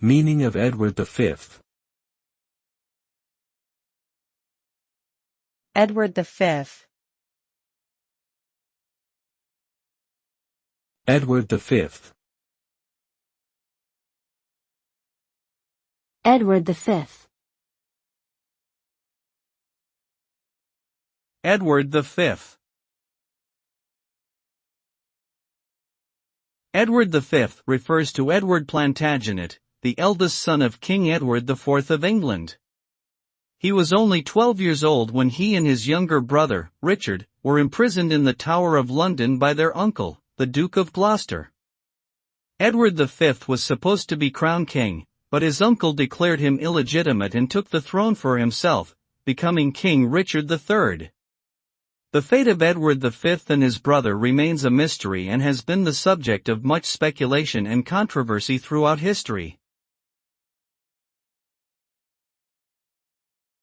Meaning of Edward V. Edward V. Edward V. Edward V. Edward V. Edward V refers to Edward Plantagenet, the eldest son of King Edward IV of England. He was only 12 years old when he and his younger brother, Richard, were imprisoned in the Tower of London by their uncle, the Duke of Gloucester. Edward V was supposed to be crowned king, but his uncle declared him illegitimate and took the throne for himself, becoming King Richard III. The fate of Edward V and his brother remains a mystery and has been the subject of much speculation and controversy throughout history.